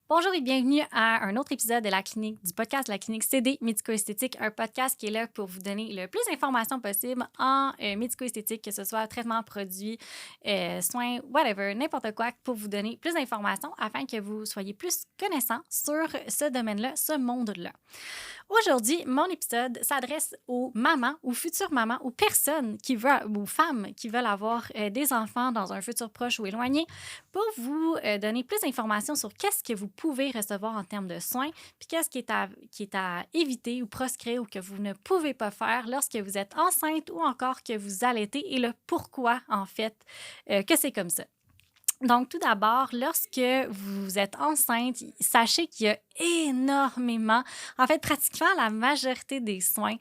Bonjour et bienvenue à un autre épisode de la clinique du podcast de la clinique CD Médico-Esthétique, un podcast qui est là pour vous donner le plus d'informations possible en médico-esthétique, que ce soit traitement, produits, soins, whatever, n'importe quoi, pour vous donner plus d'informations afin que vous soyez plus connaissants sur ce domaine-là, ce monde-là. Aujourd'hui, mon épisode s'adresse aux mamans, aux futures mamans, aux personnes qui veulent, aux femmes qui veulent avoir des enfants dans un futur proche ou éloigné, pour vous donner plus d'informations sur qu'est-ce que vous pouvez recevoir en termes de soins, puis qu'est-ce qui est à éviter ou proscrire ou que vous ne pouvez pas faire lorsque vous êtes enceinte ou encore que vous allaitez et le pourquoi, en fait, que c'est comme ça. Donc, tout d'abord, lorsque vous êtes enceinte, sachez qu'il y a énormément, en fait, pratiquement la majorité des soins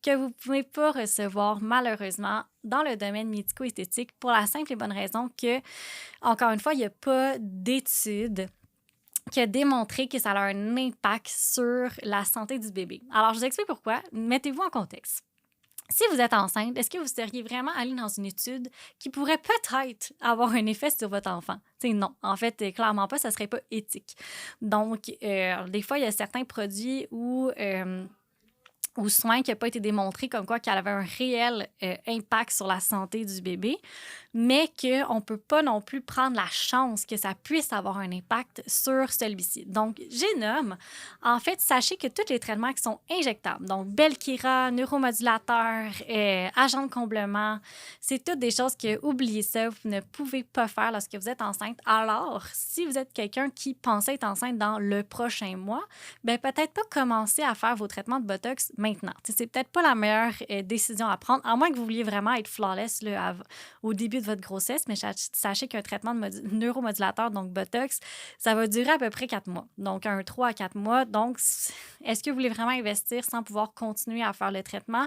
que vous ne pouvez pas recevoir malheureusement dans le domaine médico-esthétique pour la simple et bonne raison que, encore une fois, il n'y a pas d'études qui a démontré que ça a un impact sur la santé du bébé. Alors, je vous explique pourquoi. Mettez-vous en contexte. Si vous êtes enceinte, est-ce que vous seriez vraiment allé dans une étude qui pourrait peut-être avoir un effet sur votre enfant? T'sais, non, en fait, clairement pas, ça serait pas éthique. Donc, des fois, il y a certains produits ou soins qui n'ont pas été démontrés comme quoi qu'elle avait un réel impact sur la santé du bébé, mais qu'on ne peut pas non plus prendre la chance que ça puisse avoir un impact sur celui-ci. Donc, Génome, en fait, sachez que tous les traitements qui sont injectables, donc Belkira, neuromodulateur, agent de comblement, c'est toutes des choses que, oubliez ça, vous ne pouvez pas faire lorsque vous êtes enceinte. Alors, si vous êtes quelqu'un qui pensait être enceinte dans le prochain mois, bien, peut-être pas commencer à faire vos traitements de Botox maintenant. T'sais, c'est peut-être pas la meilleure décision à prendre, à moins que vous vouliez vraiment être flawless là, au début de votre grossesse, mais sachez qu'un traitement de neuromodulateur, donc Botox, ça va durer à peu près 4 mois. Donc, 3 à 4 mois. Donc, est-ce que vous voulez vraiment investir sans pouvoir continuer à faire le traitement?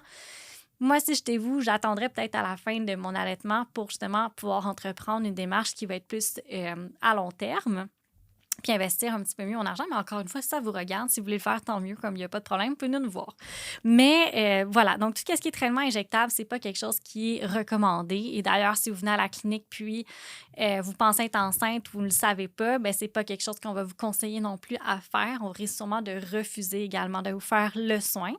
Moi, si j'étais vous, j'attendrais peut-être à la fin de mon allaitement pour justement pouvoir entreprendre une démarche qui va être plus à long terme, puis investir un petit peu mieux mon argent. Mais encore une fois, si ça vous regarde, si vous voulez le faire, tant mieux, comme il n'y a pas de problème, vous pouvez nous voir. Mais voilà, donc tout ce qui est traitement injectable, c'est pas quelque chose qui est recommandé. Et d'ailleurs, si vous venez à la clinique puis vous pensez être enceinte, vous ne le savez pas, bien, c'est pas quelque chose qu'on va vous conseiller non plus à faire. On risque sûrement de refuser également de vous faire le soin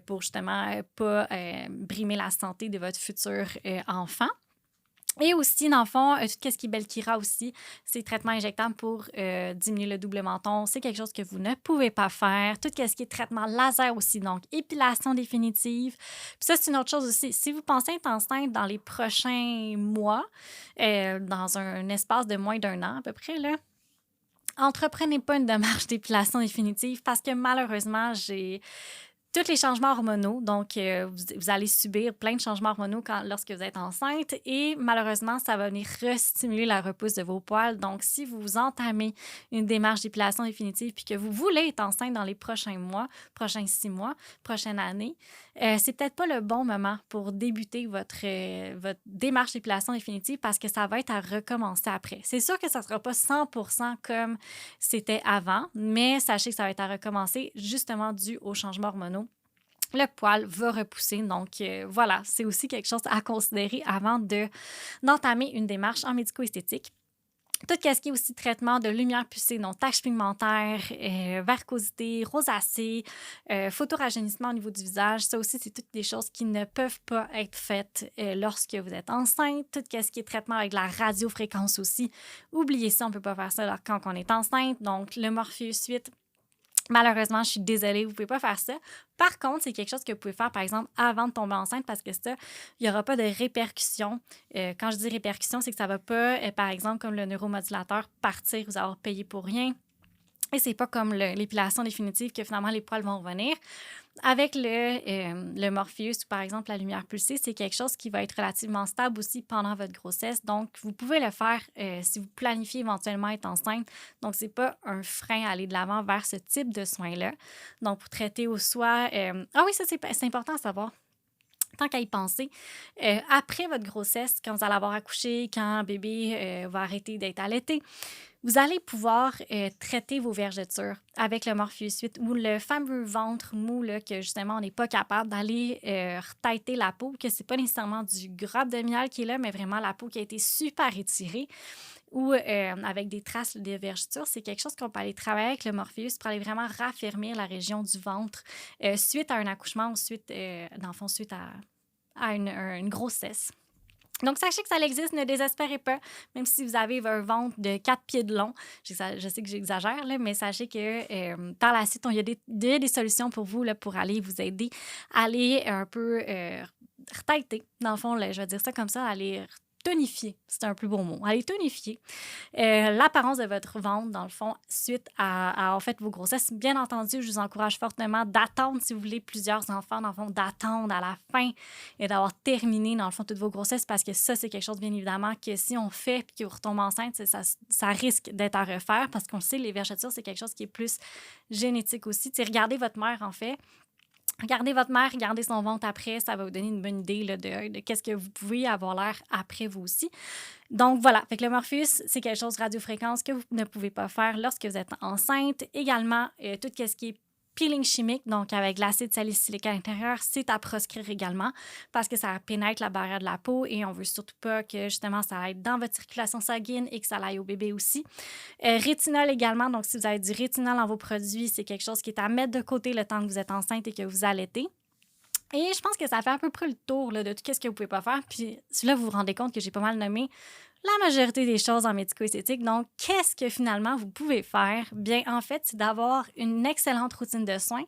pour justement pas brimer la santé de votre futur enfant. Et aussi, dans le fond, tout ce qui est Belkira aussi, c'est traitement injectable pour diminuer le double menton. C'est quelque chose que vous ne pouvez pas faire. Tout ce qui est traitement laser aussi, donc épilation définitive. Puis ça, c'est une autre chose aussi. Si vous pensez être enceinte dans les prochains mois, dans un espace de moins d'1 an à peu près, là, entreprenez pas une démarche d'épilation définitive parce que malheureusement, j'ai tous les changements hormonaux, donc vous allez subir plein de changements hormonaux lorsque vous êtes enceinte et malheureusement, ça va venir restimuler la repousse de vos poils. Donc, si vous entamez une démarche d'épilation définitive puis que vous voulez être enceinte dans les prochains mois, prochains 6 mois, prochaine année, c'est peut-être pas le bon moment pour débuter votre démarche d'épilation définitive parce que ça va être à recommencer après. C'est sûr que ça ne sera pas 100% comme c'était avant, mais sachez que ça va être à recommencer justement dû aux changements hormonaux. Le poil va repousser. Donc, voilà, c'est aussi quelque chose à considérer avant d'entamer une démarche en médico-esthétique. Tout ce qui est aussi traitement de lumière pulsée, donc taches pigmentaires, varicosité, rosacée, photorajeunissement au niveau du visage, ça aussi, c'est toutes des choses qui ne peuvent pas être faites lorsque vous êtes enceinte. Tout ce qui est traitement avec la radiofréquence aussi, oubliez ça, on ne peut pas faire ça quand on est enceinte. Donc, le Morpheus 8, malheureusement, je suis désolée, vous ne pouvez pas faire ça. Par contre, c'est quelque chose que vous pouvez faire, par exemple, avant de tomber enceinte parce que ça, il n'y aura pas de répercussions. Quand je dis répercussions, c'est que ça ne va pas, par exemple, comme le neuromodulateur, partir, vous avoir payé pour rien. Et c'est pas comme l'épilation définitive que finalement les poils vont revenir. Avec le Morpheus ou par exemple la lumière pulsée, c'est quelque chose qui va être relativement stable aussi pendant votre grossesse. Donc, vous pouvez le faire si vous planifiez éventuellement être enceinte. Donc, c'est pas un frein à aller de l'avant vers ce type de soins-là. Donc, pour traiter au soin... Ah oui, ça, c'est important à savoir. Tant qu'à y penser, après votre grossesse, quand vous allez avoir accouché, quand bébé va arrêter d'être allaité, vous allez pouvoir traiter vos vergetures avec le Morpheus 8 ou le fameux ventre mou là, que justement on n'est pas capable d'aller retailler la peau, que c'est pas nécessairement du gras abdominal qui est là, mais vraiment la peau qui a été super étirée. ou avec des traces de vergetures, c'est quelque chose qu'on peut aller travailler avec le Morpheus pour aller vraiment raffermir la région du ventre suite à un accouchement ou suite, dans le fond, suite à une grossesse. Donc, sachez que ça existe, ne désespérez pas, même si vous avez un ventre de 4 pieds de long. Je sais que j'exagère, là, mais sachez que par la suite, il y a des solutions pour vous là, pour aller vous aider à aller un peu retêter, dans le fond, là, je vais dire ça comme ça, aller tonifier, c'est un plus beau mot, aller tonifier l'apparence de votre ventre, dans le fond, suite en fait, vos grossesses. Bien entendu, je vous encourage fortement d'attendre, si vous voulez, plusieurs enfants, dans le fond, d'attendre à la fin et d'avoir terminé, dans le fond, toutes vos grossesses, parce que ça, c'est quelque chose, bien évidemment, que si on fait et qu'on retombe enceinte, ça risque d'être à refaire, parce qu'on sait, les vergetures, c'est quelque chose qui est plus génétique aussi. Tu sais, regardez votre mère, en fait. Regardez votre mère, regardez son ventre après, ça va vous donner une bonne idée là, de qu'est-ce que vous pouvez avoir l'air après vous aussi. Donc voilà, fait que le Morpheus, c'est quelque chose radiofréquence que vous ne pouvez pas faire lorsque vous êtes enceinte. Également, tout ce qui est peeling chimique, donc avec l'acide salicylique à l'intérieur, c'est à proscrire également parce que ça pénètre la barrière de la peau et on veut surtout pas que justement ça aille dans votre circulation sanguine et que ça aille au bébé aussi. Rétinol également, donc si vous avez du rétinol dans vos produits, c'est quelque chose qui est à mettre de côté le temps que vous êtes enceinte et que vous allaitez. Et je pense que ça fait à peu près le tour là, de tout ce que vous pouvez pas faire. Puis là, vous vous rendez compte que j'ai pas mal nommé la majorité des choses en médico-esthétique. Donc, qu'est-ce que finalement vous pouvez faire? Bien, en fait, c'est d'avoir une excellente routine de soins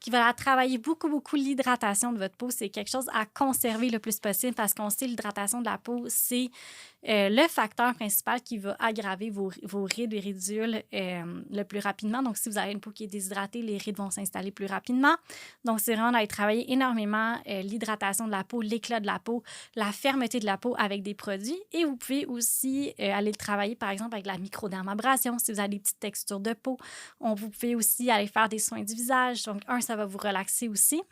qui va travailler beaucoup, beaucoup l'hydratation de votre peau. C'est quelque chose à conserver le plus possible parce qu'on sait l'hydratation de la peau, c'est le facteur principal qui va aggraver vos rides et ridules le plus rapidement. Donc, si vous avez une peau qui est déshydratée, les rides vont s'installer plus rapidement. Donc, c'est vraiment d'aller travailler énormément l'hydratation de la peau, l'éclat de la peau, la fermeté de la peau avec des produits. Et vous pouvez aussi aller le travailler, par exemple, avec la microdermabrasion, si vous avez des petites textures de peau. Vous pouvez aussi aller faire des soins du visage. Donc, ça va vous relaxer aussi.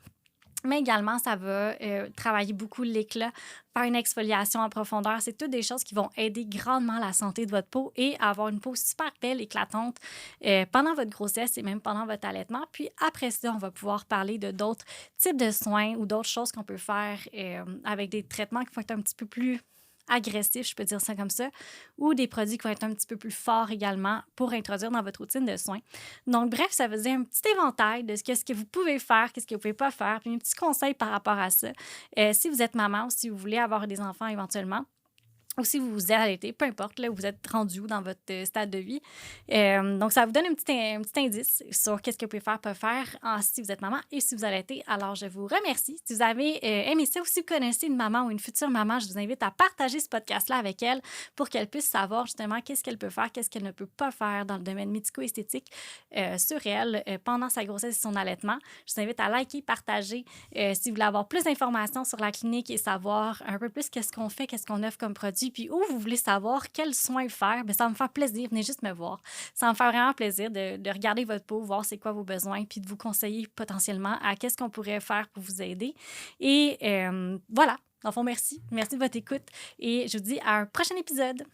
Mais également, ça va travailler beaucoup l'éclat, faire une exfoliation en profondeur. C'est toutes des choses qui vont aider grandement la santé de votre peau et avoir une peau super belle, éclatante pendant votre grossesse et même pendant votre allaitement. Puis après ça, on va pouvoir parler de d'autres types de soins ou d'autres choses qu'on peut faire avec des traitements qui vont être un petit peu plus agressifs, je peux dire ça comme ça, ou des produits qui vont être un petit peu plus forts également pour introduire dans votre routine de soins. Donc, bref, ça faisait un petit éventail de ce que vous pouvez faire, qu'est-ce que vous ne pouvez pas faire, puis un petit conseil par rapport à ça. Si vous êtes maman ou si vous voulez avoir des enfants éventuellement, ou si vous vous allaitez, peu importe, là, vous êtes rendu où dans votre stade de vie. Donc, ça vous donne un petit indice sur qu'est-ce que vous pouvez faire, pas faire si vous êtes maman et si vous allaitez. Alors, je vous remercie. Si vous avez aimé ça ou si vous connaissez une maman ou une future maman, je vous invite à partager ce podcast-là avec elle pour qu'elle puisse savoir justement qu'est-ce qu'elle peut faire, qu'est-ce qu'elle ne peut pas faire dans le domaine médico-esthétique sur elle pendant sa grossesse et son allaitement. Je vous invite à liker, partager. Si vous voulez avoir plus d'informations sur la clinique et savoir un peu plus qu'est-ce qu'on fait, qu'est-ce qu'on offre comme produit, puis où vous voulez savoir quels soins faire, bien, ça va me faire plaisir. Venez juste me voir. Ça va me faire vraiment plaisir de regarder votre peau, voir c'est quoi vos besoins, puis de vous conseiller potentiellement à qu'est-ce qu'on pourrait faire pour vous aider. Et voilà. Dans le fond, merci. Merci de votre écoute et je vous dis à un prochain épisode.